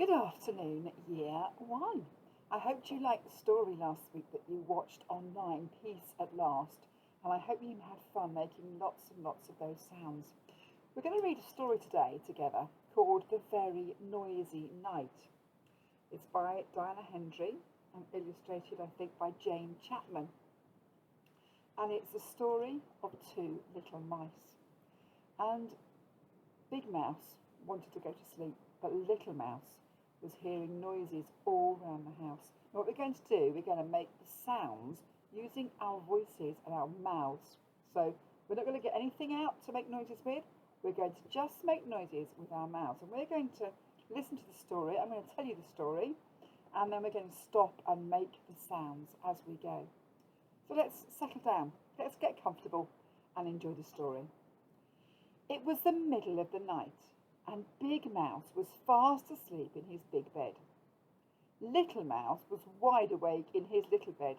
Good afternoon, Year 1. I hope you liked the story last week that you watched online, Peace at Last, and I hope you had fun making lots and lots of those sounds. We're going to read a story today together called The Very Noisy Night. It's by Diana Hendry and illustrated, I think, by Jane Chapman. And it's the story of two little mice. And Big Mouse wanted to go to sleep, but Little Mouse was hearing noises all round the house. What we're going to do, we're going to make the sounds using our voices and our mouths. So we're not going to get anything out to make noises with. We're going to just make noises with our mouths. And we're going to listen to the story. I'm going to tell you the story. And then we're going to stop and make the sounds as we go. So let's settle down. Let's get comfortable and enjoy the story. It was the middle of the night, and Big Mouse was fast asleep in his big bed. Little Mouse was wide awake in his little bed.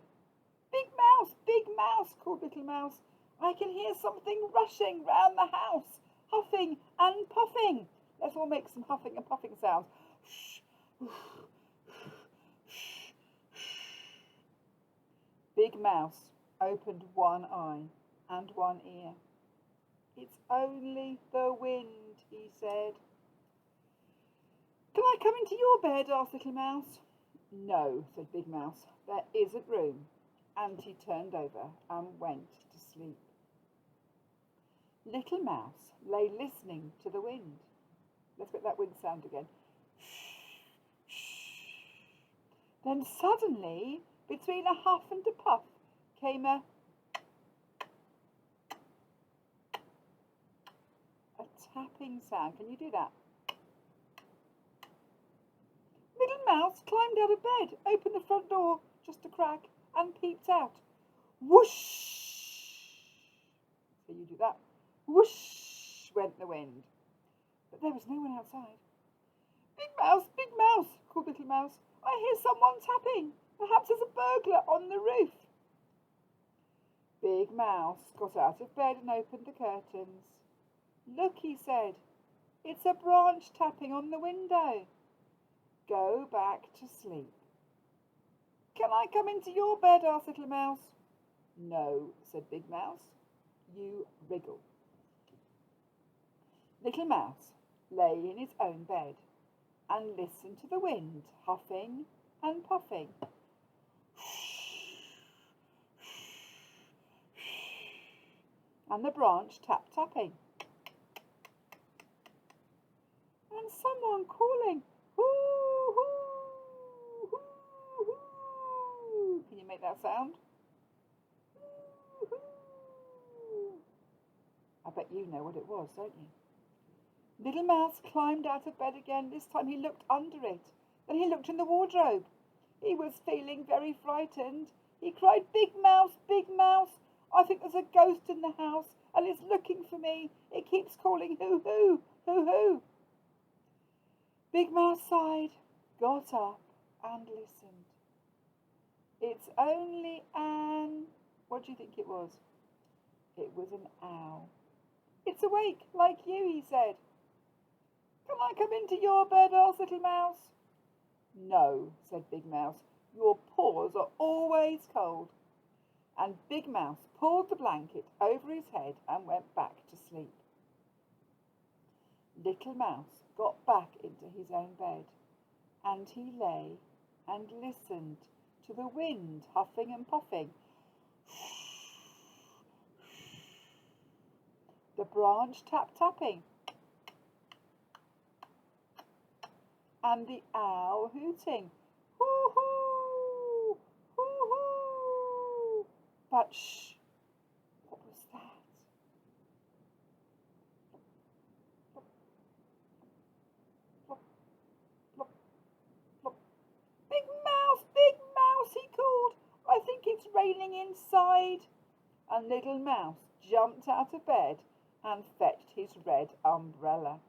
Big Mouse, called Little Mouse. I can hear something rushing round the house, huffing and puffing. Let's all make some huffing and puffing sounds. Big Mouse opened one eye and one ear. It's only the wind, he said. Can I come into your bed? Asked Little Mouse. No, said Big Mouse, there isn't room. And he turned over and went to sleep. Little Mouse lay listening to the wind. Let's get that wind sound again. Then suddenly, between a huff and a puff, came a tapping sound. Can you do that? Little Mouse climbed out of bed, opened the front door just a crack, and peeped out. Whoosh! So you do that. Whoosh went the wind. But there was no one outside. Big Mouse, called Little Mouse. I hear someone tapping. Perhaps there's a burglar on the roof. Big Mouse got out of bed and opened the curtains. Look, he said, it's a branch tapping on the window. Go back to sleep. Can I come into your bed? Asked Little Mouse. No, said Big Mouse. You wriggle. Little Mouse lay in his own bed and listened to the wind huffing and puffing. And the branch tapping. And someone calling, hoo, hoo, hoo, hoo. Can you make that sound? Hoo, hoo. I bet you know what it was, don't you? Little Mouse climbed out of bed again. This time he looked under it. Then he looked in the wardrobe. He was feeling very frightened. He cried, Big Mouse, I think there's a ghost in the house and it's looking for me. It keeps calling, hoo, hoo, hoo, hoo. Big Mouse sighed, got up and listened. It's only an... What do you think it was? It was an owl. It's awake, like you, he said. Can I come into your bed? Asked Little Mouse. No, said Big Mouse. Your paws are always cold. And Big Mouse pulled the blanket over his head and went back to sleep. Little Mouse got back into his own bed, and he lay and listened to the wind huffing and puffing. The branch tapping, and the owl hooting. Hoo hoo, hoo hoo. But shh, what was that? Big Mouse, he called. I think it's raining inside. And Little Mouse jumped out of bed and fetched his red umbrella.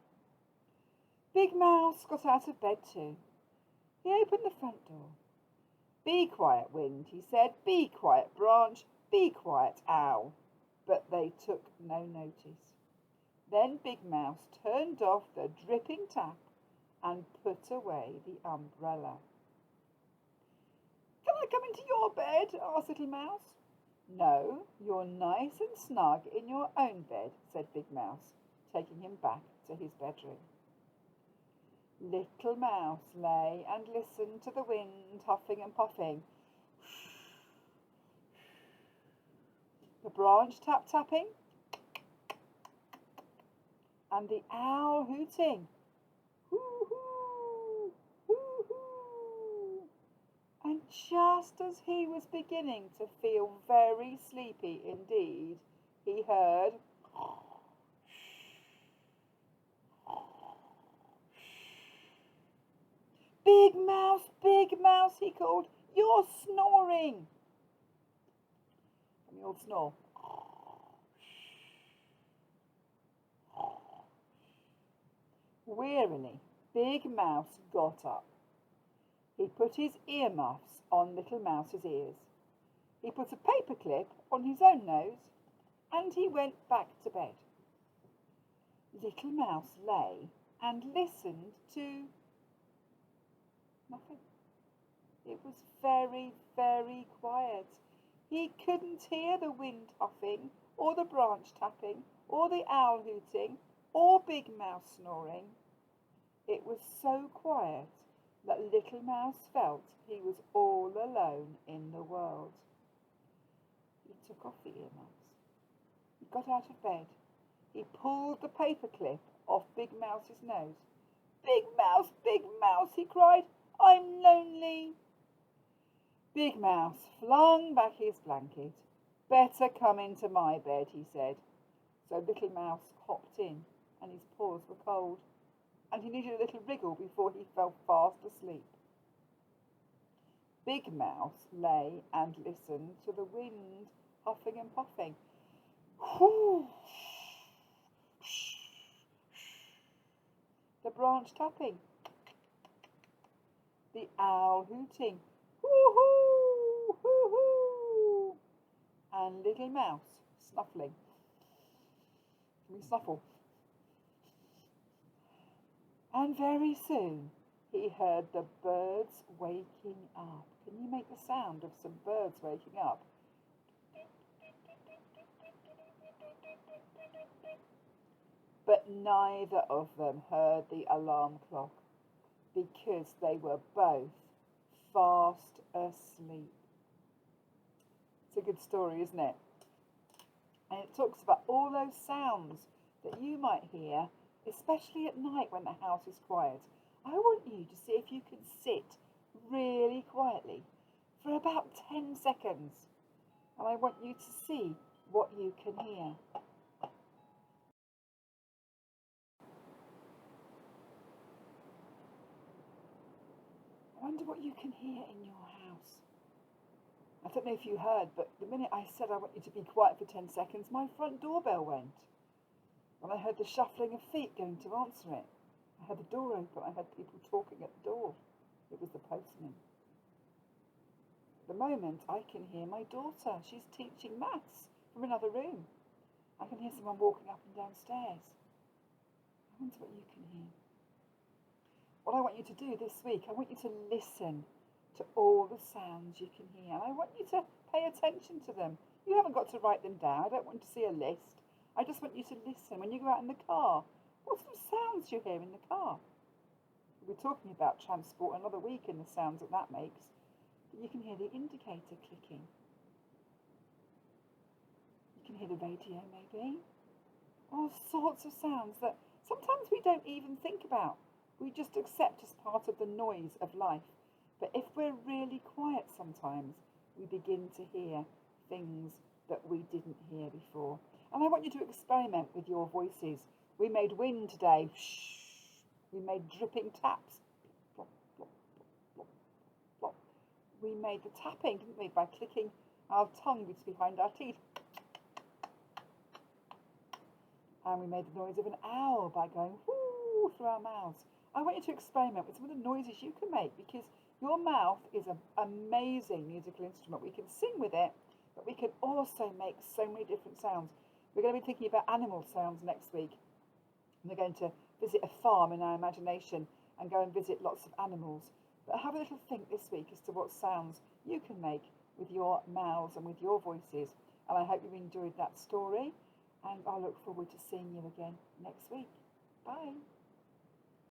Big Mouse got out of bed too. He opened the front door. Be quiet, wind, he said. Be quiet, branch. Be quiet, owl. But they took no notice. Then Big Mouse turned off the dripping tap and put away the umbrella. Can I come into your bed? Asked Little Mouse. No, you're nice and snug in your own bed, said Big Mouse, taking him back to his bedroom. Little Mouse lay and listened to the wind huffing and puffing, the branch tap-tapping, and the owl hooting. Hoo-hoo, hoo-hoo. And just as he was beginning to feel very sleepy indeed, he heard Big Mouse, he called, you're snoring. And the old snore. Wearily, Big Mouse got up. He put his earmuffs on Little Mouse's ears. He put a paperclip on his own nose, and he went back to bed. Little Mouse lay and listened to nothing. It was very, very quiet. He couldn't hear the wind huffing, or the branch tapping, or the owl hooting, or Big Mouse snoring. It was so quiet that Little Mouse felt he was all alone in the world. He took off the earmuffs. He got out of bed. He pulled the paperclip off Big Mouse's nose. Big Mouse, he cried, I'm lonely. Big Mouse flung back his blanket. Better come into my bed, he said. So Little Mouse hopped in, and his paws were cold, and he needed a little wriggle before he fell fast asleep. Big Mouse lay and listened to the wind huffing and puffing. Whoo! The branch tapping, the owl hooting, hoo-hoo, hoo-hoo, and Little Mouse snuffling. Can we snuffle? And very soon he heard the birds waking up. Can you make the sound of some birds waking up? But neither of them heard the alarm clock because they were both fast asleep. It's a good story, isn't it? And it talks about all those sounds that you might hear, especially at night when the house is quiet. I want you to see if you can sit really quietly for about 10 seconds. And I want you to see what you can hear. I wonder what you can hear in your house. I don't know if you heard, but the minute I said I want you to be quiet for 10 seconds, my front doorbell went. And I heard the shuffling of feet going to answer it. I had the door open. I heard people talking at the door. It was the postman. At the moment, I can hear my daughter. She's teaching maths from another room. I can hear someone walking up and downstairs. I wonder what you can hear. What I want you to do this week, I want you to listen to all the sounds you can hear. And I want you to pay attention to them. You haven't got to write them down. I don't want you to see a list. I just want you to listen. When you go out in the car, what sort of sounds you hear in the car? We're talking about transport another week and the sounds that makes. But you can hear the indicator clicking. You can hear the radio maybe. All sorts of sounds that sometimes we don't even think about. We just accept as part of the noise of life. But if we're really quiet sometimes, we begin to hear things that we didn't hear before. And I want you to experiment with your voices. We made wind today. Shh. We made dripping taps. Plop, plop, plop, plop. We made the tapping, didn't we, by clicking our tongues behind our teeth. And we made the noise of an owl by going whoo through our mouths. I want you to experiment with some of the noises you can make because your mouth is an amazing musical instrument. We can sing with it, but we can also make so many different sounds. We're going to be thinking about animal sounds next week. We're going to visit a farm in our imagination and go and visit lots of animals. But have a little think this week as to what sounds you can make with your mouths and with your voices. And I hope you enjoyed that story. And I look forward to seeing you again next week. Bye.